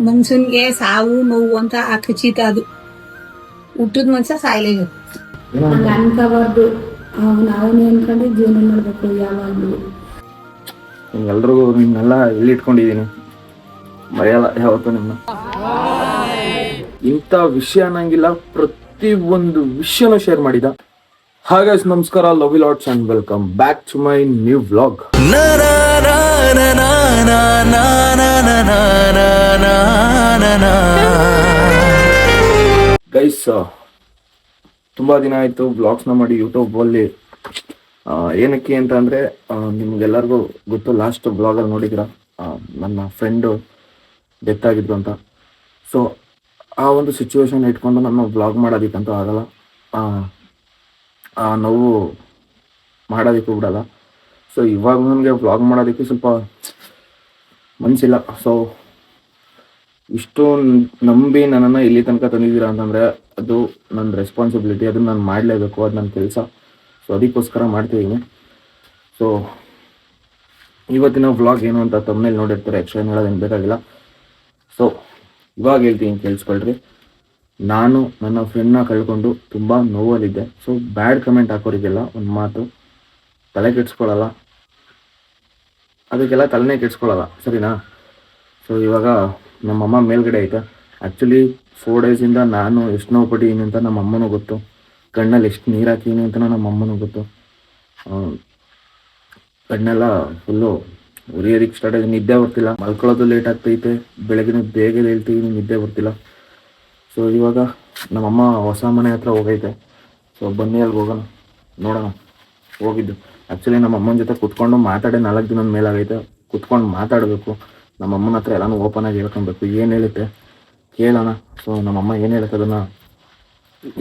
ಮನ್ಸನ್ಗೆ ಸಾವು ನೋವು ಅಂತ ಖಚಿತ. ಅದು ಹುಟ್ಟದ ಮನ್ಸ ಸಾಯ್ಲೇಬೇಕು, ಹಂಗ ಅನ್ಕೋಬಾರ್ದು. ಅವನೇ ಅನ್ಕೊಂಡ್ರೆ ಜೀವನ ಮಾಡ್ಬೇಕು ಯಾವಾಗ್ಲೂ. ಎಲ್ರಿಗೂ ನಿಮ್ನೆಲ್ಲ ಎಲ್ಲಿ ಇಟ್ಕೊಂಡಿದ್ದೀನಿ, ಮರೆಯಲ್ಲ ಯಾವತ್ತೂ ನಿಮ್ಮನ್ನ. ಇಂಥ ವಿಷಯ ಅನ್ನಂಗಿಲ್ಲ, ಪ್ರತಿ ಒಂದು ವಿಷಯನೂ ಶೇರ್ ಮಾಡಿದ. ಹಾಗೆ ನಮಸ್ಕಾರ, love you lots and welcome back to my new vlog. Guys, ತುಂಬ ದಿನ ಆಯಿತು ವ್ಲಾಗ್ಸ್ನ ಮಾಡಿ ಯೂಟ್ಯೂಬಲ್ಲಿ. ಏನಕ್ಕೆ ಅಂತ ಅಂದರೆ, ನಿಮ್ಗೆಲ್ಲರಿಗೂ ಗೊತ್ತು, ಲಾಸ್ಟ್ ವ್ಲಾಗಲ್ಲಿ ನೋಡಿದ್ದೀರ ನನ್ನ ಫ್ರೆಂಡು ಡೆತ್ ಆಗಿದ್ರು ಅಂತ. ಸೊ ಆ ಒಂದು ಸಿಚುವೇಶನ್ ಇಟ್ಕೊಂಡು ನಾನು ವ್ಲಾಗ್ ಮಾಡೋದಕ್ಕಂತೂ ಆಗಲ್ಲ, ನೋವು ಮಾಡೋದಕ್ಕೂ ಬಿಡಲ್ಲ. ಸೊ ಇವಾಗ ನನಗೆ ವ್ಲಾಗ್ ಮಾಡೋದಕ್ಕೆ ಸ್ವಲ್ಪ ಮನಸ್ಸಿಲ್ಲ. ಸೊ ಇಷ್ಟು ನಂಬಿ ನನ್ನನ್ನು ಇಲ್ಲಿ ತನಕ ತಂದಿದ್ದೀರಾ ಅಂತಂದರೆ ಅದು ನನ್ನ ರೆಸ್ಪಾನ್ಸಿಬಿಲಿಟಿ, ಅದನ್ನು ನಾನು ಮಾಡಲೇಬೇಕು, ಅದು ನನ್ನ ಕೆಲಸ. ಸೊ ಅದಕ್ಕೋಸ್ಕರ ಮಾಡ್ತಿದ್ದೀನಿ. ಸೊ ಇವತ್ತಿನ ವ್ಲಾಗ್ ಏನು ಅಂತ ತಮ್ಮನೇಲಿ ನೋಡಿರ್ತಾರೆ, ಎಕ್ಸ್ಟ್ರಾ ಹೇಳೋದೇನು ಬೇಕಾಗಿಲ್ಲ. ಸೊ ಇವಾಗ ಹೇಳ್ತೀನಿ, ಕೇಳಿಸ್ಕೊಳ್ರಿ. ನಾನು ನನ್ನ ಫ್ರೆಂಡ್ನ ಕಳ್ಕೊಂಡು ತುಂಬ ನೋವಲ್ಲಿದ್ದೆ. ಸೊ ಬ್ಯಾಡ್ ಕಮೆಂಟ್ ಹಾಕೋರಿಗೆಲ್ಲ ಒಂದು ಮಾತು, ತಲೆ ಕೆಡಿಸ್ಕೊಳ್ಳಲ್ಲ, ಅದಕ್ಕೆಲ್ಲ ತಲೆನೇ ಕೆಡಿಸ್ಕೊಳ್ಳಲ್ಲ, ಸರಿನಾ? ಸೊ ಇವಾಗ ನಮ್ಮಮ್ಮ ಮೇಲ್ಗಡೆ ಐತೆ. ಆ್ಯಕ್ಚುಲಿ 4 ಡೇಸಿಂದ ನಾನು ಎಷ್ಟು ನೋವು ಪಟ್ಟಿದ್ದೀನಿ ಅಂತ ನಮ್ಮ ಅಮ್ಮನೂ ಗೊತ್ತು, ಕಣ್ಣಲ್ಲಿ ಎಷ್ಟು ನೀರು ಹಾಕಿದ್ದೀನಿ ಅಂತ ನಮ್ಮ ಅಮ್ಮನೂ ಗೊತ್ತು. ಕಣ್ಣೆಲ್ಲ ಫುಲ್ಲು ಉರಿಯೋದಕ್ಕೆ ಸ್ಟಾರ್ಟ್ ಆಗಿದೆ, ನಿದ್ದೆ ಬರ್ತಿಲ್ಲ, ಮಲ್ಕೊಳ್ಳೋದು ಲೇಟ್ ಆಗ್ತೈತೆ, ಬೆಳಗಿನ ಬೇಗ ಹೇಳ್ತೀವಿ, ನಿದ್ದೆ ಬರ್ತಿಲ್ಲ. ಸೊ ಇವಾಗ ನಮ್ಮಮ್ಮ ಹೊಸ ಮನೆ ಹತ್ರ ಹೋಗೈತೆ. ಸೊ ಬನ್ನಿ ಅಲ್ಲಿಗೆ ಹೋಗೋಣ, ನೋಡೋಣ. ಹೋಗಿದ್ದು ಆ್ಯಕ್ಚುಲಿ ನಮ್ಮ ಅಮ್ಮನ ಜೊತೆ ಕುತ್ಕೊಂಡು ಮಾತಾಡಿ 4 ದಿನದ ಮೇಲಾಗೈತೆ. ಕುತ್ಕೊಂಡು ಮಾತಾಡಬೇಕು, ನಮ್ಮಮ್ಮನ ಹತ್ರ ಎಲ್ಲನೂ ಓಪನಾಗಿ ಹೇಳ್ಕೊಬೇಕು, ಏನು ಹೇಳುತ್ತೆ ಕೇಳೋಣ. ಸೊ ನಮ್ಮಮ್ಮ ಏನು ಹೇಳುತ್ತೆ ಅದನ್ನು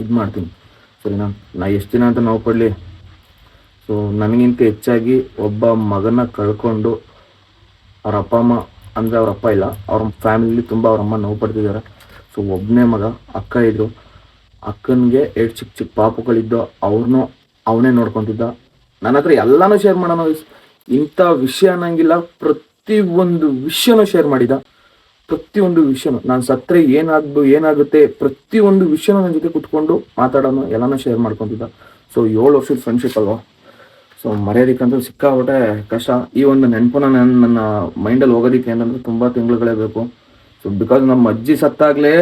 ಇದು ಮಾಡ್ತೀನಿ, ಸರಿನಾ? ನಾ ಎಷ್ಟು ದಿನ ಅಂತ ನೋವು ಪಡಲಿ. ಸೊ ನನಗಿಂತ ಹೆಚ್ಚಾಗಿ ಒಬ್ಬ ಮಗನ ಕಳ್ಕೊಂಡು ಅವ್ರ ಅಪ್ಪ ಅಮ್ಮ, ಅಂದರೆ ಅವ್ರ ಅಪ್ಪ ಇಲ್ಲ, ಅವ್ರ ಫ್ಯಾಮಿಲಿ ತುಂಬ ಅವ್ರ ಅಮ್ಮ ನೋವು ಪಡ್ತಿದ್ದಾರೆ. ಸೊ ಒಬ್ಬನೇ ಮಗ, ಅಕ್ಕ ಇದ್ದರು, ಅಕ್ಕನಿಗೆ 2 ಚಿಕ್ಕ ಚಿಕ್ಕ ಪಾಪುಗಳಿದ್ದು, ಅವ್ರನ್ನೂ ಅವನೇ ನೋಡ್ಕೊತಿದ್ದ. ನನ್ನ ಹತ್ರ ಎಲ್ಲನೂ ಶೇರ್ ಮಾಡೋಣ. ಇಂಥ ವಿಷಯ ಅನ್ನಂಗಿಲ್ಲ, ಪ್ರತಿಯೊಂದು ವಿಷಯನೂ ಶೇರ್ ಮಾಡಿದ. ಪ್ರತಿಯೊಂದು ವಿಷಯನೂ, ನಾನು ಸತ್ತರೆ ಏನಾಗುತ್ತೆ ಪ್ರತಿಯೊಂದು ವಿಷಯನೂ ನನ್ನ ಜೊತೆ ಕುತ್ಕೊಂಡು ಮಾತಾಡೋಣ, ಎಲ್ಲನೂ ಶೇರ್ ಮಾಡ್ಕೊತಿದ್ದ. ಸೊ 7 ವರ್ಷದ ಫ್ರೆಂಡ್ಶಿಪ್ ಅಲ್ವಾ. ಸೊ ಮರ್ಯಾದಕ್ಕಂತೂ ಸಿಕ್ಕಾಬಿಟ್ಟೆ ಕಷ್ಟ. ಈ ಒಂದು ನೆನಪನ್ನ ನನ್ನ ಮೈಂಡಲ್ಲಿ ಹೋಗೋದಕ್ಕೆ ಏನಂದರೆ ತುಂಬ ತಿಂಗಳುಗಳೇ ಬೇಕು. ಸೊ ಬಿಕಾಸ್ ನಮ್ಮ ಅಜ್ಜಿ ಸತ್ತಾಗಲೇ,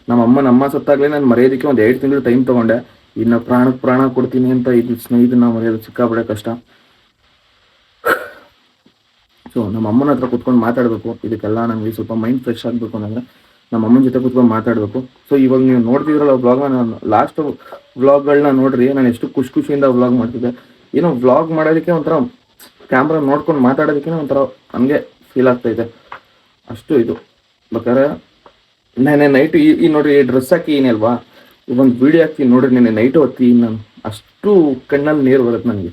ನಮ್ಮ ಸತ್ತಾಗಲೇ ನಾನು ಮರೆಯೋದಕ್ಕೆ ಒಂದು 2 ತಿಂಗಳು ಟೈಮ್ ತೊಗೊಂಡೆ. ಇನ್ನು ಪ್ರಾಣಕ್ಕೆ ಪ್ರಾಣ ಕೊಡ್ತೀನಿ ಅಂತ ಇದನ್ನ ಮರೆಯೋದು ಸಿಕ್ಕಾಬಿಟ್ಟೆ ಕಷ್ಟ. ಸೊ ನಮ್ಮ ಅಮ್ಮನ ಹತ್ರ ಕುತ್ಕೊಂಡು ಮಾತಾಡಬೇಕು. ಇದಕ್ಕೆಲ್ಲ ನನಗೆ ಸ್ವಲ್ಪ ಮೈಂಡ್ ಫ್ರೆಶ್ ಆಗಬೇಕು ಅಂದರೆ ನಮ್ಮ ಅಮ್ಮನ ಜೊತೆ ಕುತ್ಕೊಂಡು ಮಾತಾಡಬೇಕು. ಸೊ ಇವಾಗ ನೀವು ನೋಡ್ತಿದ್ರಲ್ಲ ವ್ಲಾಗ್ನ, ನಾನು ಲಾಸ್ಟ್ ವ್ಲಾಗ್ಗಳನ್ನ ನೋಡ್ರಿ, ನಾನು ಎಷ್ಟು ಖುಷಿಯಿಂದ ವ್ಲಾಗ್ ಮಾಡ್ತಿದ್ದೆ. ಏನೋ ವ್ಲಾಗ್ ಮಾಡೋದಕ್ಕೆ ಒಂಥರ ಕ್ಯಾಮ್ರಾ ನೋಡ್ಕೊಂಡು ಮಾತಾಡೋದಕ್ಕೆ ಒಂಥರ ನನಗೆ ಫೀಲ್ ಆಗ್ತೈತೆ, ಅಷ್ಟು ಇದು. ಬೇಕಾದ್ರೆ ನೆನೆ ನೈಟು ಈ ನೋಡ್ರಿ, ಡ್ರೆಸ್ ಹಾಕಿ ಏನಲ್ವಾ, ಒಂದು ವೀಡಿಯೋ ಹಾಕ್ತೀನಿ ನೋಡ್ರಿ, ನೆನೆ ನೈಟು ಹೊತ್ತಿ ನಾನು ಅಷ್ಟು ಕಣ್ಣಲ್ಲಿ ನೀರು ಬರುತ್ತೆ ನನಗೆ.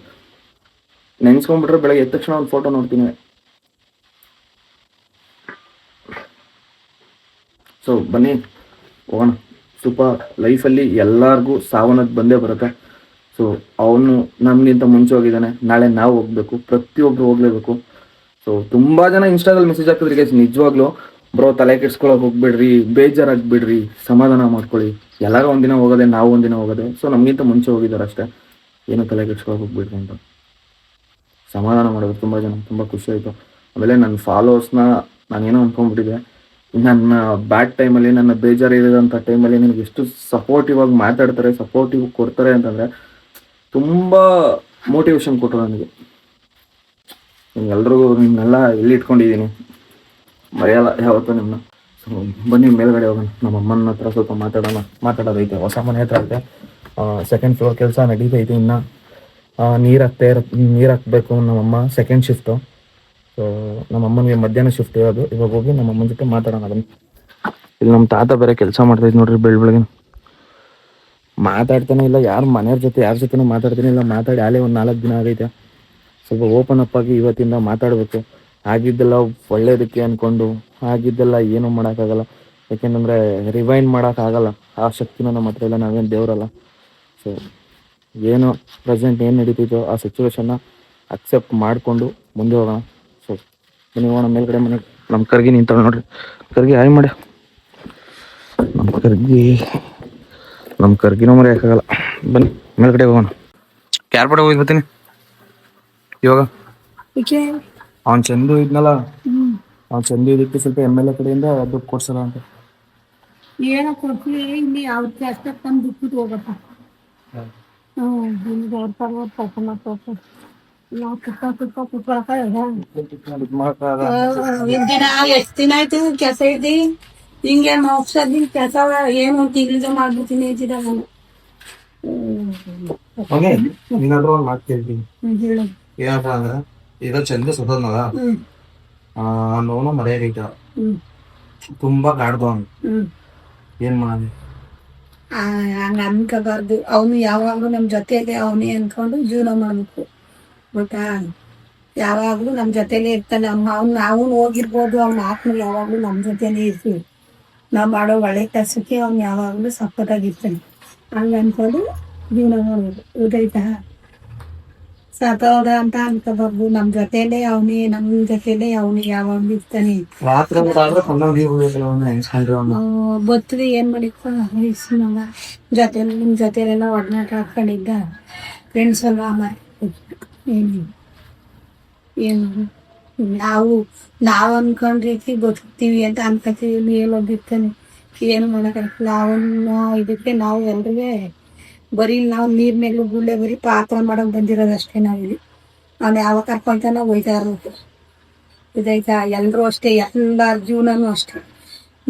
ನೆನ್ಸ್ಕೊಂಡ್ಬಿಟ್ರೆ ಬೆಳಗ್ಗೆ ಎದ್ದ ತಕ್ಷಣ ಒಂದು ಫೋಟೋ ನೋಡ್ತೀನಿ. ಸೊ ಬನ್ನಿ ಹೋಗೋಣ. ಸ್ವಲ್ಪ ಲೈಫಲ್ಲಿ ಎಲ್ಲರಿಗೂ ಸಾವನ್ನೋದು ಬಂದೇ ಬರುತ್ತೆ. ಸೊ ಅವನು ನಮಗಿಂತ ಮುಂಚೆ ಹೋಗಿದ್ದಾನೆ, ನಾಳೆ ನಾವು ಹೋಗಬೇಕು, ಪ್ರತಿಯೊಬ್ಬರು ಹೋಗಲೇಬೇಕು. ಸೊ ತುಂಬ ಜನ ಇನ್ಸ್ಟಾದಲ್ಲಿ ಮೆಸೇಜ್ ಹಾಕಿದ್ರಿ ಗೈಸ್, ನಿಜವಾಗ್ಲೂ ಬ್ರೋ ತಲೆ ಕೆಡ್ಸ್ಕೊಳಕ್ಕೆ ಹೋಗ್ಬೇಡ್ರಿ, ಬೇಜಾರಾಗ್ಬಿಡ್ರಿ, ಸಮಾಧಾನ ಮಾಡ್ಕೊಳ್ಳಿ, ಎಲ್ಲರೂ ಒಂದಿನ ಹೋಗೋದೆ, ನಾವು ಒಂದಿನ ಹೋಗೋದೆ. ಸೊ ನಮಗಿಂತ ಮುಂಚೆ ಹೋಗಿದ್ದಾರೆ ಅಷ್ಟೇ, ಏನು ತಲೆ ಕೆಡ್ಸ್ಕೊಳಕ್ಕೆ ಹೋಗ್ಬಿಡ್ರಿ ಅಂತ ಸಮಾಧಾನ ಮಾಡೋದು. ತುಂಬ ಜನ ತುಂಬ ಖುಷಿ ಆಯಿತು. ಆಮೇಲೆ ನನ್ನ ಫಾಲೋವರ್ಸ್ನ ನಾನೇನೋ ಅಂದ್ಕೊಂಡ್ಬಿಟ್ಟಿದ್ದೆ, ನನ್ನ ಬ್ಯಾಡ್ ಟೈಮಲ್ಲಿ, ನನ್ನ ಬೇಜಾರಿರೋಂಥ ಟೈಮಲ್ಲಿ ನನಗೆ ಎಷ್ಟು ಸಪೋರ್ಟಿವ್ ಆಗಿ ಮಾತಾಡ್ತಾರೆ, ಸಪೋರ್ಟಿವ್ ಕೊಡ್ತಾರೆ ಅಂತಂದರೆ ತುಂಬ ಮೋಟಿವೇಶನ್ ಕೊಟ್ಟರು ನನಗೆ. ಎಲ್ರಿಗೂ ನಿಮ್ಮನ್ನೆಲ್ಲ ಎಲ್ಲಿ ಇಟ್ಕೊಂಡಿದ್ದೀನಿ, ಮರೆಯಲ್ಲ ಯಾವತ್ತೂ ನಿಮ್ಮನ್ನ. ಸೊ ಬನ್ನಿ ಮೇಲ್ಗಡೆ ಹೋಗೋಣ, ನಮ್ಮ ಅಮ್ಮನ ಹತ್ರ ಸ್ವಲ್ಪ ಮಾತಾಡೋದೈತೆ. ಹೊಸ ಮನೆ ಹತ್ರ ಐತೆ, 2nd ಫ್ಲೋರ್ ಕೆಲಸ ನಡೀತೈತೆ. ಇನ್ನು ನೀರು ಹಾಕಬೇಕು ನಮ್ಮಮ್ಮ, 2nd ಶಿಫ್ಟು. ಸೊ ನಮ್ಮಮ್ಮನಿಗೆ ಮಧ್ಯಾಹ್ನ ಶಿಫ್ಟ್ ಇರೋದು. ಇವಾಗ ಹೋಗಿ ನಮ್ಮಮ್ಮನ ಜೊತೆ ಮಾತಾಡೋಣ. ಬನ್ನಿ. ಇಲ್ಲಿ ನಮ್ಮ ತಾತ ಬೇರೆ ಕೆಲಸ ಮಾಡ್ತೈತೆ ನೋಡ್ರಿ, ಬೆಳಗ್ಗೆ ಮಾತಾಡ್ತಾನೆ ಇಲ್ಲ, ಯಾರ ಜೊತೆನೂ ಮಾತಾಡ್ತಾನೆ ಇಲ್ಲ. ಮಾತಾಡಿ ಆಲೇ ಒಂದು 4 ದಿನ ಆಗೈತೆ. ಸ್ವಲ್ಪ ಓಪನ್ ಅಪ್ ಆಗಿ ಇವತ್ತಿಂದ ಮಾತಾಡಬೇಕು. ಆಗಿದ್ದೆಲ್ಲ ಒಳ್ಳೇದಕ್ಕೆ ಅಂದ್ಕೊಂಡು, ಆಗಿದ್ದೆಲ್ಲ ಏನೂ ಮಾಡೋಕ್ಕಾಗಲ್ಲ. ಯಾಕೆಂದರೆ ರಿವೈಂಡ್ ಮಾಡೋಕ್ಕಾಗಲ್ಲ, ಆ ಶಕ್ತಿನ ನಮ್ಮ ಹತ್ರ ಇಲ್ಲ, ನಾವೇನು ದೇವರಲ್ಲ. ಸೊ ಏನು ಪ್ರೆಸೆಂಟ್ ಏನು ನಡೀತಿದ್ದೋ ಆ ಸಿಚುವೇಶನ್ನ ಅಕ್ಸೆಪ್ಟ್ ಮಾಡಿಕೊಂಡು ಮುಂದೆ ಹೋಗೋಣ. ಸೊ ನೀವು ಹೋಗೋಣ ಮೇಲ್ಗಡೆ ಮನೆಗೆ. ನಮ್ಮ ಕರ್ಗಿ ನಿಂತಾಳೆ ನೋಡ್ರಿ. ಕರ್ಗಿ ಹಾಯ್ ಮಾಡಿ. ನಮ್ಮ ಕರ್ಗಿನೂ ಮರೆಯೋಕ್ಕಾಗಲ್ಲ. ಬನ್ನಿ ಮೇಲ್ಗಡೆ ಹೋಗೋಣ. ಕ್ಯಾರ್ಪಡೆ ಹೋಗಿ ಬರ್ತೀನಿ ಇವಾಗ. ಅವ್ನು ಚಂದು ಇದ್ನಲ್ಲ, ಅವ್ನು ಚಂದು ಇದಕ್ಕೆ ಸ್ವಲ್ಪ MLA ಕಡೆಯಿಂದ ದುಡ್ಡು ಕೊಡ್ಸಲ್ಲ ಅಂತ. ಏನೋ ಕೊಡ್ತೀವಿ ಇಲ್ಲಿ ಯಾವ ಜಾಸ್ತಿ ತಂದು ಬಿಟ್ಬಿಟ್ಟು ಹೋಗಪ್ಪ. ನಿಮ್ಗೆ ಅವ್ರ ಪರ್ವತ ನಾವು ದಿನ ಎಷ್ಟು ದಿನ ಆಯ್ತು ಕೆಲಸ ಇದ್ದಿ ಹಿಂಗೆ ಮೋಗ್ಸದಿ ಕೆಲಸ ಏನು ತಿಂಗಳಿಗೆ ಮಾಡ್ಬಿಡ್ತೀನಿ ಅಂತಿದ್ದ ನಾನು. ಏನಾದ್ರು ಒಂದು ಮಾತು ಕೇಳ್ತೀನಿ. ಏನಪ್ಪ ಅಂದ್ರೆ ಈಗ ಚಂದ ಸುಧೋದ್ನಲ್ಲ, ಅವನು ಮರ್ಯಾದೈತ ತುಂಬಾ ಕಾಡ್ದು ಅವ್ನು. ಏನ್ ಮಾಡಿ ಹಂಗ ಅನ್ಕೋಬಾರ್ದು. ಅವನು ಯಾವಾಗ್ಲೂ ನಮ್ ಜೊತೆಗೆ ಅವನೇ ಅನ್ಕೊಂಡು ಜೀವನ ಮಾಡ್ಬೇಕು ಗೊತ್ತಾ. ಯಾವಾಗ್ಲೂ ನಮ್ ಜೊತೆಲೇ ಇರ್ತಾನೆ. ಅವ್ನು ಹೋಗಿರ್ಬೋದು, ಅವ್ನ ಆತ್ಮ ಯಾವಾಗ್ಲೂ ನಮ್ ಜೊತೆನೇ ಇರ್ತೀವಿ. ನಾವ್ ಮಾಡೋ ಒಳ್ಳೆ ಕೆಲಸಕ್ಕೆ ಅವ್ನು ಯಾವಾಗ್ಲೂ ಸಪೋರ್ಟಾಗಿರ್ತಾನೆ. ಹಂಗ ಅನ್ಕೊಂಡು ಜೀವನ ಮಾಡ್ಬೇಕು ಗೊತ್ತಾಯ್ತಾ. ಸತ್ತೋದ ಅಂತ ಅನ್ಕೋಬಾರ್ದು. ನಮ್ ಜೊತೆಲೇ ಅವನೇ, ನಮ್ ಜೊತೆಲೇ ಅವನೇ ಯಾವಾಗ್ಲೂ ಇರ್ತಾನೆ. ಬರ್ತದೆ ಏನ್ ಮಾಡಿಪ್ಪ ವಯಸ್ಸಿನಾಗ ಜೊತೆಲಿ ನಿಮ್ ಜೊತೆಲೆಲ್ಲ ಒಡನಾಟ ಹಾಕೊಂಡಿದ್ದ ಫ್ರೆಂಡ್ಸ್ ಅಲ್ವಾ ಏನು ನಾವು ಅನ್ಕೊಂಡ್ರೀತಿ ಬದುಕ್ತೀವಿ ಅಂತ ಅನ್ಕೋತೀವಿ. ಎಲ್ಲೋಗಿರ್ತಾನೆ ಏನು ಮಾಡೋಕ್ಕಾಗಲ್ಲ. ಅವನ್ನ ಇದಕ್ಕೆ ನಾವು ಎಲ್ರಿಗೆ ಬರೀ ನಾವು ನೀರ್ ಮೇಲೆ ಗುಳ್ಳೆ ಬರೀ ಪಾತ್ರ ಮಾಡಕ್ ಬಂದಿರೋದಷ್ಟೇ. ನಾವಿಲ್ಲಿ ಅವ್ನು ಯಾವಾಗ ಕರ್ಕೊಂತಾನ ಹೋಯ್ತಾ ಇರ್ಬೇಕು ಇದಾಯ್ತಾ. ಎಲ್ರು ಅಷ್ಟೇ, ಎಲ್ಲಾರ ಜೀವನನೂ ಅಷ್ಟೇ.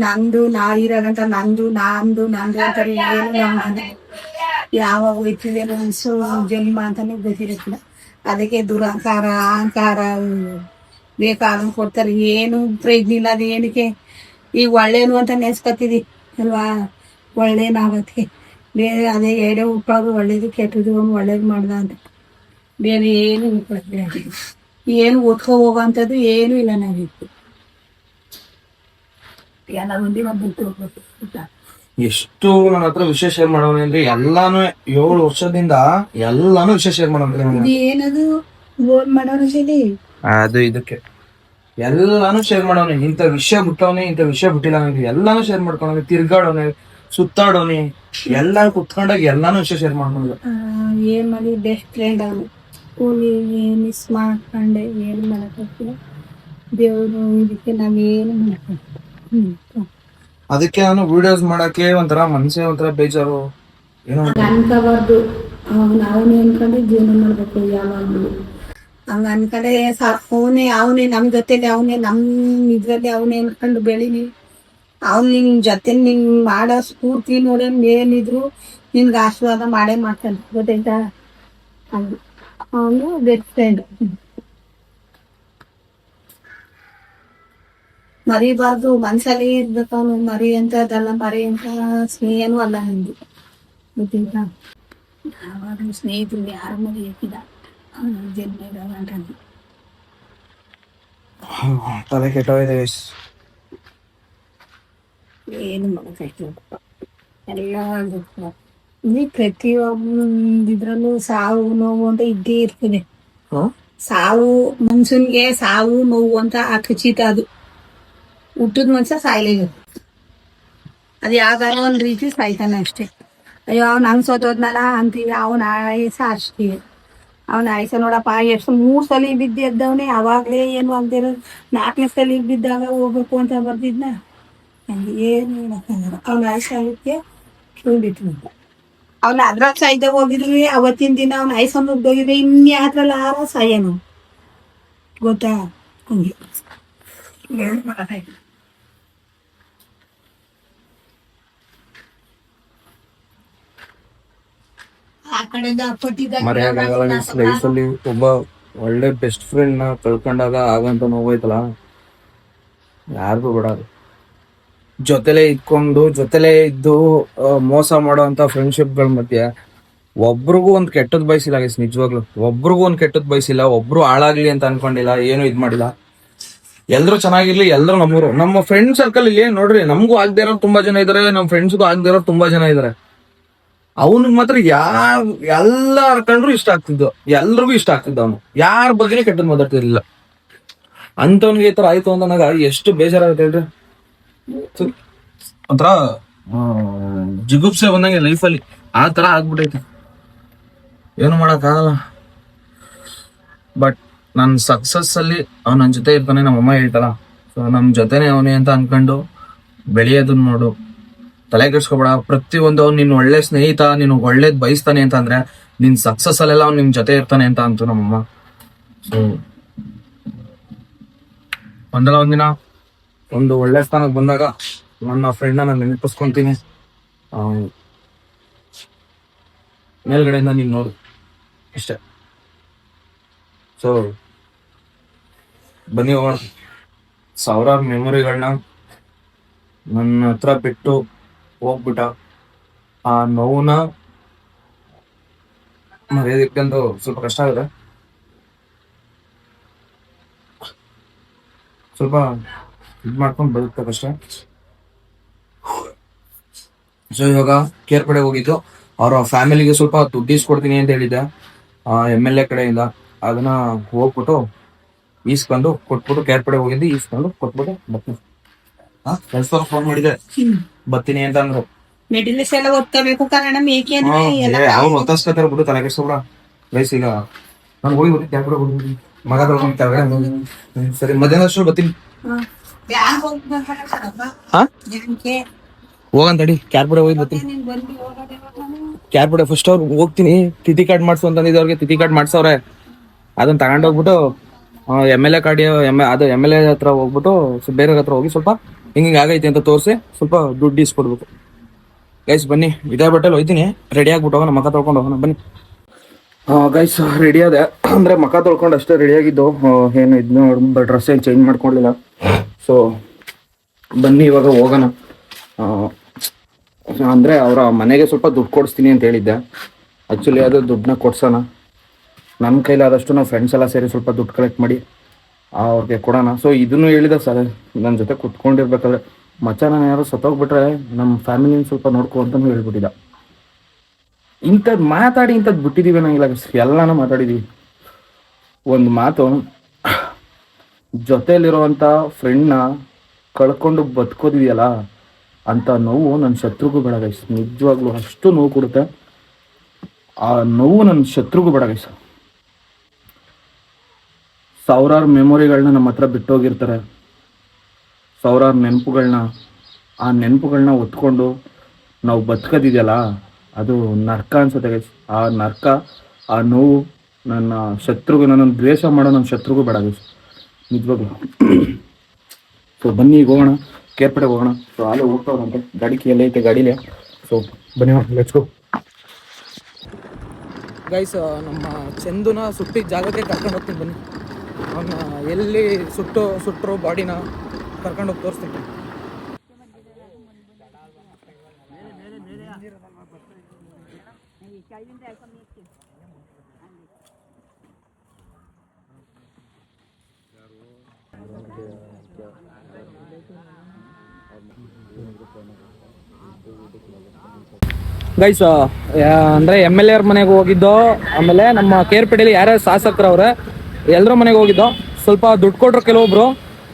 ನಂದು ನಾವಿರೋದಂತ ನಂದು ಅಂತಾರೆ. ಏನು ನಮ್ಗೆ ಯಾವಾಗ ಹೋಯ್ತಿದೆ ಮನ್ಸು ಜನ್ಮ ಅಂತಾನೆ ಗೊತ್ತಿರತ್ತಿಲ್ಲ. ಅದಕ್ಕೆ ದುರಹಂಕಾರ ಅಹಂಕಾರ ಬೇಕಾದ ಕೊಡ್ತಾರೆ. ಏನು ಪ್ರಯೋಜನ ಇಲ್ಲ. ಅದು ಏನಕ್ಕೆ ಈಗ ಒಳ್ಳೇನು ಅಂತ ನೆನ್ಸ್ಕೊತಿದಿ ಅಲ್ವಾ. ಒಳ್ಳೇನಾಗತ್ತೆ ಬೇರೆ ಅದೇ ಎಡೆ ಉಟ್ಕೊಳ್ಳೋದು ಒಳ್ಳೇದು ಕೆಟ್ಟದ್ದು ಒಳ್ಳೇದು ಮಾಡ್ದ ಅಂತ. ಬೇರೆ ಏನು ಉಟ್ಕೊಳ್ಳೋದು ಏನು ಓದ್ಕೊ ಹೋಗೋಂಥದ್ದು ಏನೂ ಇಲ್ಲ. ನಾವಿತ್ತು ಎಲ್ಲ ಮಂದಿ ಬಂದು ಹೋಗ್ಬೇಕು. ಎಷ್ಟು ನನ್ನ ಹತ್ರ ವಿಷಯ ಶೇರ್ ಮಾಡೋಣ ಅಂದ್ರೆ ಎಲ್ಲಾನು 7 ವರ್ಷದಿಂದ ಎಲ್ಲಾನು ವಿಷಯ ಶೇರ್ ಮಾಡೋಣ. ಏನದು ಗೋಲ್ ಮಾಡೋರು ಅದು ಇದಕ್ಕೆ ಎಲ್ಲಾನು ಶೇರ್ ಮಾಡೋನೆ. ಇಂಥ ವಿಷಯ ಬಿಟ್ಟವನೆ, ಇಂಥ ವಿಷಯ ಬಿಟ್ಟಿಲ್ಲ ನನಗೆ. ಎಲ್ಲಾನು ಶೇರ್ ಮಾಡ್ಕೊಂಡವನೆ, ತಿರ್ಗಾಡೋನೆ, ಸುತ್ತಾಡೋನೆ, ಎಲ್ಲ ಕುತ್ಕೊಂಡಾಗ ಎಲ್ಲಾನು ವಿಷಯ ಶೇರ್ ಮಾಡ್ಕೊಂಡು. ಏನ್ ಮಾಡಿ ಬೆಸ್ಟ್ ಫ್ರೆಂಡ್ ಅವನು. ಕೂಲಿ ಮಿಸ್ ಮಾಡ್ಕೊಂಡೆ ಏನು ಮಾಡಕ್ಕಾಗ್ತಿಲ್ಲ. ದೇವ್ರು ಇದಕ್ಕೆ ನಾವೇನು ಮಾಡಕ್ಕಾಗ್ತಿಲ್ಲ. ಅದಕ್ಕೆ ನಾನು ವಿಡಿಯೋಸ್ ಮಾಡಕ್ಕೆ ಒಂಥರ ಮನಸ್ಸೇ ಒಂಥರ ಬೇಜಾರು. ಏನೋ ಅನ್ಕೋಬಾರ್ದು. ಅವನೇ ಅನ್ಕೊಂಡೆ ಜೀವನ ಮಾಡ್ಬೇಕು ಯಾವಾಗ್ಲೂ. ಹಂಗ ಅನ್ಕೊಂಡೆ ಅವನೇ ನಮ್ ಜೊತೆಲಿ ಅವನೇ ನಮ್ ಇದ್ರಲ್ಲಿ ಅವನೇ ಅನ್ಕೊಂಡು ಬೆಳಿನಿ. ಅವ್ನು ನಿನ್ ಜೊತೆ ನಿನ್ ಮಾಡೋ ಸ್ಫೂರ್ತಿ ನೋಡಿ ಏನಿದ್ರು ನಿನ್ಗೆ ಆಶೀರ್ವಾದ ಮಾಡೇ ಮಾಡ್ತಾನೆ ಗೊತ್ತಾಯ್ತಾ. ಹಂಗ ಅವನು ಬೆಸ್ಟ್ ಫ್ರೆಂಡ್. ಮರಿಬಾರ್ದು, ಮನ್ಸಲ್ಲಿ ಇರ್ಬೇಕು. ಅವನು ಮರಿ ಅಂತ ಅದಲ್ಲ, ಮರಿ ಅಂತ ಸ್ನೇಹನೂ ಅಲ್ಲ ನಂದು ಗೊತ್ತಾಯ್ತಾ. ಯಾವಾಗಲೂ ಸ್ನೇಹಿತರು ಯಾರ ಮರಿ ಹಾಕಿದ ಜನ್ಮ ಇರೋದು ತಲೆ ಕೆಟ್ಟೋಗಿದೆ. ಏನು ಮಾಡೋಕ್ಕಾಯ್ತು ಎಲ್ಲ ಇಲ್ಲಿ ಪ್ರತಿಯೊಂದಿದ್ರಲ್ಲೂ ಸಾವು ನೋವು ಅಂತ ಇದ್ದೇ ಇರ್ತದೆ. ಸಾವು ಮನ್ಸನ್ಗೆ ಸಾವು ನೋವು ಅಂತ ಖಚಿತ. ಅದು ಹುಟ್ಟದ ಮನ್ಸ ಸಾಯ್ಲೇಬೇಕು. ಅದು ಯಾವ್ದಾರ ಒಂದ್ ರೀತಿ ಸಾಯ್ತಾನೆ ಅಷ್ಟೇ. ಅಯ್ಯೋ ಅವ್ನು ಹಂಗ್ ಸೋತೋದ್ನಲ್ಲ ಅಂತೀವಿ. ಅವನ ಆಯಸ ಅಷ್ಟೇ. ಅವನ ಆಯಸ ನೋಡಪ್ಪ ಎಷ್ಟು 3 ಸಲ ಬಿದ್ದೆದ್ದವನೇ. ಅವಾಗ್ಲೇ ಏನು ಆಗ್ದಿರೋ 4ನೇ ಸಲ ಬಿದ್ದಾಗ ಹೋಗ್ಬೇಕು ಅಂತ ಬರ್ತಿದ್ನ. ಏನು ಹೇಳಕ್ಕಾಗಲ್ಲ. ಅವ್ನ ಆಯಸ ಆಗಕ್ಕೆ ಬಿಟ್ಟು ಅವ್ನ ಅದ್ರಾಗ ಸಾಯ್ದ ಹೋಗಿದ್ವಿ. ಅವತ್ತಿನ ದಿನ ಅವ್ನ ಆಯಸ ಮುಗ್ದೋಗಿದ್ರೆ ಇನ್ಯಾತ್ರಲ್ಲ ಸಾಯನು ಗೊತ್ತಾ. ಹಂಗೆ ಆ ಕಡೆಯಿಂದ ಮರೆಯಕ್ಕಾಗಲ್ಲ. ಲೈಫಲ್ಲಿ ಒಬ್ಬ ಒಳ್ಳೆ ಬೆಸ್ಟ್ ಫ್ರೆಂಡ್ ನ ಕಳ್ಕೊಂಡಾಗ ಆಗಂತ ನೋವೈತಲ್ಲ ಯಾರಿಗೂ ಬಿಡೋದು. ಜೊತೆಲೆ ಇದ್ಕೊಂಡು ಜೊತೆಲೆ ಇದ್ದು ಮೋಸ ಮಾಡೋ ಅಂತ ಫ್ರೆಂಡ್ಶಿಪ್ಗಳ ಮಧ್ಯೆ ಒಬ್ರಿಗೂ ಒಂದ್ ಕೆಟ್ಟದ್ ಬಯಸಿಲ್ಲ ಗೈಸ್. ನಿಜವಾಗ್ಲು ಒಬ್ರಿಗೂ ಒಂದ್ ಕೆಟ್ಟದ್ ಬಯಸಿಲ್ಲ. ಒಬ್ರು ಹಾಳಾಗ್ಲಿ ಅಂತ ಅನ್ಕೊಂಡಿಲ್ಲ, ಏನು ಇದ್ ಮಾಡಿಲ್ಲ. ಎಲ್ರು ಚೆನ್ನಾಗಿರ್ಲಿ. ಎಲ್ರು ನಮ್ಮ ಫ್ರೆಂಡ್ ಸರ್ಕಲ್ ಇಲ್ಲಿ ನೋಡ್ರಿ, ನಮಗೂ ಆಗದೆ ಇರೋರು ತುಂಬಾ ಜನ ಇದಾರೆ, ನಮ್ ಫ್ರೆಂಡ್ಸ್ಗೂ ಆಗದೆ ಇರೋರು ತುಂಬಾ ಜನ ಇದಾರೆ. ಅವನಿಗೆ ಮಾತ್ರ ಎಲ್ಲಾರ ಕಂಡ್ರು ಇಷ್ಟ ಆಗ್ತಿದ್ದು, ಎಲ್ರಿಗೂ ಇಷ್ಟ ಆಗ್ತಿದ್ದ. ಅವನು ಯಾರ ಬಗ್ಗೆನೇ ಕೆಟ್ಟದ್ ಮಾತಾಡ್ತಿರ್ಲಿಲ್ಲ. ಅಂತವನ್ಗೆ ಈ ತರ ಆಯ್ತು ಅಂತ ನನಗ ಎಷ್ಟು ಬೇಜಾರಾಗುತ್ತೆ ಹೇಳ್ರಿ. ಒಂಥರ ಜಿಗುಪ್ಸೆ ಬಂದಂಗೆ ಲೈಫಲ್ಲಿ ಆ ತರ ಆಗ್ಬಿಟ್ಟೈತೆ. ಏನು ಮಾಡಕ್ಕಾಗಲ್ಲ. ಬಟ್ ನನ್ನ ಸಕ್ಸಸ್ ಅಲ್ಲಿ ಅವ್ನು ನನ್ನ ಜೊತೆ ಇರ್ತಾನೆ, ನಮ್ಮಮ್ಮ ಹೇಳ್ತಾರ. ಸೊ ನಮ್ಮ ಜೊತೆನೆ ಅವನೇ ಅಂತ ಅನ್ಕೊಂಡು ಬೆಳೆಯೋದನ್ನ ನೋಡು, ತಲೆ ಕೆಡ್ಸ್ಕೊಬೇಡ. ಪ್ರತಿಯೊಂದು ಅವ್ನು ನಿನ್ ಒಳ್ಳೆ ಸ್ನೇಹಿತ, ನೀನು ಒಳ್ಳೇದ್ ಬಯಸ್ತಾನೆ ಅಂತ ಅಂದ್ರೆ ನಿನ್ ಸಕ್ಸಸ್ ಅಲ್ಲೆಲ್ಲ ಅವ್ನು ನಿಮ್ ಜೊತೆ ಇರ್ತಾನೆ ಅಂತ ಅಂತು ನಮ್ಮಮ್ಮ. ಸೊ ಒಂದಿನ ಒಂದು ಒಳ್ಳೆ ಸ್ಥಾನಕ್ಕೆ ಬಂದಾಗ ನನ್ನ ಫ್ರೆಂಡ್ನ ನಾನು ನೆನಪಿಸ್ಕೊಂತೀನಿ. ಮೇಲ್ಗಡೆಯಿಂದ ನೀನ್ ನೋಡು ಇಷ್ಟೇ. ಸೊ ಬನ್ನಿ ಹೋಗೋಣ. ಸಾವಿರಾರು ಮೆಮೊರಿಗಳನ್ನ ನನ್ನ ಹತ್ರ ಬಿಟ್ಟು ಹೋಗ್ಬಿಟ್ಟ. ಆ ನೋವನ್ನ ಮರೆಯೋದಕ್ಕಂತೂ ಸ್ವಲ್ಪ ಕಷ್ಟ ಆಗುತ್ತೆ. ಸ್ವಲ್ಪ ಇದು ಮಾಡ್ಕೊಂಡು ಬದುಕ್ಬೇಕಷ್ಟೇ. ಸೊ ಇವಾಗ ಕೇರ್ಪಡೆ ಹೋಗಿದ್ದು, ಅವ್ರ ಫ್ಯಾಮಿಲಿಗೆ ಸ್ವಲ್ಪ ದುಡ್ಡು ಇಸ್ಕೊಡ್ತೀನಿ ಅಂತ ಹೇಳಿದ್ದೆ MLA ಕಡೆಯಿಂದ. ಅದನ್ನ ಹೋಗ್ಬಿಟ್ಟು ಈಸ್ಕೊಂಡು ಕೊಟ್ಬಿಟ್ಟು, ಕೇರ್ಪಡೆ ಹೋಗಿದ್ದು ಈಸ್ಕೊಂಡು ಕೊಟ್ಬಿಟ್ಟು ಬರ್ತೀನಿ. ಫೋನ್ ಮಾಡಿದೆ ಬರ್ತೀನಿ ಅಂತ ಅಂದ್ರು. ಮೆಡಿಲಿಸ್ ಎಲ್ಲ ಓದ್ಕೋಬೇಕು ಕನ್ನಡ ಮೇಕೆ ಅವ್ರು ಒತ್ತಾಸ್ಕೊತಾರ ಬಿಡು, ತಲೆ ಕೆಡ್ಸ್ಕೊಬಿಡ. ಗೈಸ್ ಈಗ ನಾನು ಹೋಗಿ ಬರ್ತೀನಿ, ಕೇರ್ಪಡೆ ಹೋಗಿ ಮಗ ತಗೊಂಡು ಕೆಳಗಡೆ. ಸರಿ ಮಧ್ಯಾಹ್ನ ಅಷ್ಟು ಬರ್ತೀನಿ. ಹೋಗಂತಡಿ, ಕ್ಯಾರ್ಪಡೆ ಹೋಗಿ ಬರ್ತೀನಿ. ಕ್ಯಾರ್ಪಡೆ ಫಸ್ಟ್ ಅವ್ರು ಹೋಗ್ತೀನಿ, ತಿಥಿ ಕಾರ್ಡ್ ಮಾಡ್ಸು ಅಂತಂದಿದ್ದು. ಅವ್ರಿಗೆ ತಿಥಿ ಕಾರ್ಡ್ ಮಾಡ್ಸವ್ರೆ. ಅದನ್ನ ತಗೊಂಡೋಗ್ಬಿಟ್ಟು MLA ಕಾರ್ಡ್ ಅದು MLA ಹತ್ರ ಹೋಗ್ಬಿಟ್ಟು ಬೇರೆ ಹತ್ರ ಹೋಗಿ ಸ್ವಲ್ಪ ಹಿಂಗೆ ಆಗೈತೆ ಅಂತ ತೋರಿಸಿ ಸ್ವಲ್ಪ ದುಡ್ಡು ಇಸ್ಕೊಡ್ಬೇಕು. ಗೈಸ್ ಬನ್ನಿ, ಇದೇ ಬಟ್ಟೆಲ್ಲಿ ಹೋಯ್ತೀನಿ, ರೆಡಿ ಆಗ್ಬಿಟ್ಟು ಹೋಗೋಣ, ಮಕ ತೊಳ್ಕೊಂಡು ಹೋಗೋಣ ಬನ್ನಿ. ಗೈಸ್ ರೆಡಿ ಅದೇ ಅಂದ್ರೆ ಮಕ ತೊಳ್ಕೊಂಡು ಅಷ್ಟೇ ರೆಡಿ ಆಗಿದ್ದು. ಏನು ಇದನ್ನ ಡ್ರೆಸ್ ಏನು ಚೇಂಜ್ ಮಾಡ್ಕೊಳ್ಳಿಲ್ಲ. ಸೊ ಬನ್ನಿ ಇವಾಗ ಹೋಗೋಣ. ಅಂದರೆ ಅವರ ಮನೆಗೆ ಸ್ವಲ್ಪ ದುಡ್ಡು ಕೊಡಿಸ್ತೀನಿ ಅಂತ ಹೇಳಿದ್ದೆ. ಆ್ಯಕ್ಚುಲಿ ಅದು ದುಡ್ಡನ್ನ ಕೊಡ್ಸೋಣ. ನಮ್ಮ ಕೈಲಾದಷ್ಟು ನಾವು ಫ್ರೆಂಡ್ಸ್ ಎಲ್ಲ ಸೇರಿ ಸ್ವಲ್ಪ ದುಡ್ಡು ಕಲೆಕ್ಟ್ ಮಾಡಿ ಅವ್ರಿಗೆ ಕೊಡೋಣ. ಸೊ ಇದನ್ನು ಹೇಳಿದ ಸರ್, ನನ್ನ ಜೊತೆ ಕುತ್ಕೊಂಡಿರ್ಬೇಕಾದ್ರೆ ಮಚ್ಚ ನಾನು ಯಾರು ಸತ್ತೋಗ್ಬಿಟ್ರೆ ನಮ್ಮ ಫ್ಯಾಮಿಲಿನ ಸ್ವಲ್ಪ ನೋಡ್ಕೊ ಅಂತಲೂ ಹೇಳ್ಬಿಟ್ಟಿದ್ದ. ಇಂಥದ್ದು ಮಾತಾಡಿ ಇಂಥದ್ದು ಬಿಟ್ಟಿದ್ದೀವಿ ಅನ್ನಂಗಿಲ್ಲ, ಎಲ್ಲನೂ ಮಾತಾಡಿದ್ದೀವಿ. ಒಂದು ಮಾತು, ಜೊತೆಯಲ್ಲಿರುವಂಥ ಫ್ರೆಂಡ್ನ ಕಳ್ಕೊಂಡು ಬದುಕೋದಿದೆಯಲ್ಲ ಅಂತ ನೋವು ನನ್ನ ಶತ್ರುಗೂ ಬೇಡ ಗೈಸ್. ನಿಜವಾಗ್ಲೂ ಅಷ್ಟು ನೋವು ಕೊಡುತ್ತೆ. ಆ ನೋವು ನನ್ನ ಶತ್ರುಗೂ ಬೇಡ ಗೈಸ್. ಸಾವಿರಾರು ಮೆಮೊರಿಗಳನ್ನ ನಮ್ಮ ಹತ್ರ ಬಿಟ್ಟೋಗಿರ್ತಾರೆ, ಸಾವಿರಾರು ನೆನಪುಗಳನ್ನ. ಆ ನೆನಪುಗಳನ್ನ ಹೊತ್ಕೊಂಡು ನಾವು ಬದುಕೋದಿದೆಯಲ್ಲ ಅದು ನರ್ಕ ಅನ್ಸುತ್ತೆ ಗೈಸ್. ಆ ನರ್ಕ, ಆ ನೋವು ನನ್ನ ಶತ್ರುಗೂ, ನನ್ನನ್ನು ದ್ವೇಷ ಮಾಡೋ ನನ್ನ ಶತ್ರುಗೂ ಬೇಡ ಗೈಸ್, ನಿಜವಾಗ್ಲೂ. ಸೊ ಬನ್ನಿ ಈಗ ಹೋಗೋಣ, ಕೇರ್ಪಡೆಗೆ ಹೋಗೋಣ. ಸೊ ಅಲ್ಲೇ ಹೋಗ್ತಾವ್ರಂತೆ, ಗಾಡಿ ಎಲ್ಲ ಐತೆ ಗಾಡೀಲೆ. ಸೊ ಬನ್ನಿ ಲೆಟ್ಸ್ ಗೋ. ಗೈಸ್ ನಮ್ಮ ಚಂದುನ ಸುಟ್ಟಿದ್ದ ಜಾಗಕ್ಕೆ ಕರ್ಕೊಂಡು ಹೋಗ್ತೀನಿ ಬನ್ನಿ. ಅವನ್ನ ಎಲ್ಲಿ ಸುಟ್ಟರು ಬಾಡಿನ ಕರ್ಕೊಂಡು ಹೋಗಿ ತೋರಿಸ್ತೀನಿ. ಗೈಸ್ ಅಂದರೆ MLA ಅವ್ರ ಮನೆಗೆ ಹೋಗಿದ್ದೋ, ಆಮೇಲೆ ನಮ್ಮ ಕೇರ್ಪೇಟೆಯಲ್ಲಿ ಯಾರ್ಯಾರು ಶಾಸಕರವ್ರೆ ಎಲ್ಲರ ಮನೆಗೆ ಹೋಗಿದ್ದೋ. ಸ್ವಲ್ಪ ದುಡ್ಡು ಕೊಟ್ಟರು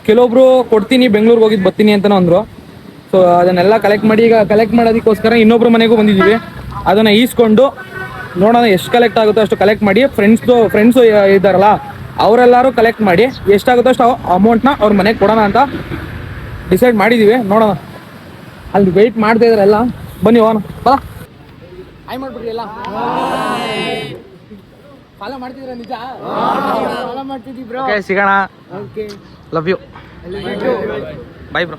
ಕೆಲವೊಬ್ರು ಕೊಡ್ತೀನಿ ಬೆಂಗಳೂರಿಗೆ ಹೋಗಿದ್ದು ಬರ್ತೀನಿ ಅಂತಲೂ ಅಂದರು. ಸೊ ಅದನ್ನೆಲ್ಲ ಕಲೆಕ್ಟ್ ಮಾಡಿ, ಈಗ ಕಲೆಕ್ಟ್ ಮಾಡೋದಕ್ಕೋಸ್ಕರ ಇನ್ನೊಬ್ರ ಮನೆಗೂ ಬಂದಿದ್ದೀವಿ. ಅದನ್ನು ಈಸ್ಕೊಂಡು ನೋಡೋಣ ಎಷ್ಟು ಕಲೆಕ್ಟ್ ಆಗುತ್ತೋ ಅಷ್ಟು ಕಲೆಕ್ಟ್ ಮಾಡಿ, ಫ್ರೆಂಡ್ಸು ಇದ್ದಾರಲ್ಲ ಅವರೆಲ್ಲರೂ ಕಲೆಕ್ಟ್ ಮಾಡಿ ಎಷ್ಟಾಗುತ್ತೋ ಅಷ್ಟು ಅಮೌಂಟ್ನ ಅವ್ರ ಮನೆಗೆ ಕೊಡೋಣ ಅಂತ ಡಿಸೈಡ್ ಮಾಡಿದ್ದೀವಿ. ನೋಡೋಣ, ಅಲ್ಲಿ ವೆಯ್ಟ್ ಮಾಡ್ತಾ ಇದ್ದಾರೆ ಎಲ್ಲ. ಬನ್ನಿ ಹೋಗೋಣ ಬಾ. ಹಾಯ್ ಮಾಡ್ಬಿಡ್ರಿ ಎಲ್ಲ. ಫಾಲೋ ಮಾಡ್ತಿದ್ದೀರಾ? ನಿಜ ಫಾಲೋ ಮಾಡ್ತಿದ್ದೀವಿ ಬ್ರೋ. ಓಕೆ ಸಿಗೋಣ. Okay love you. Bye bro.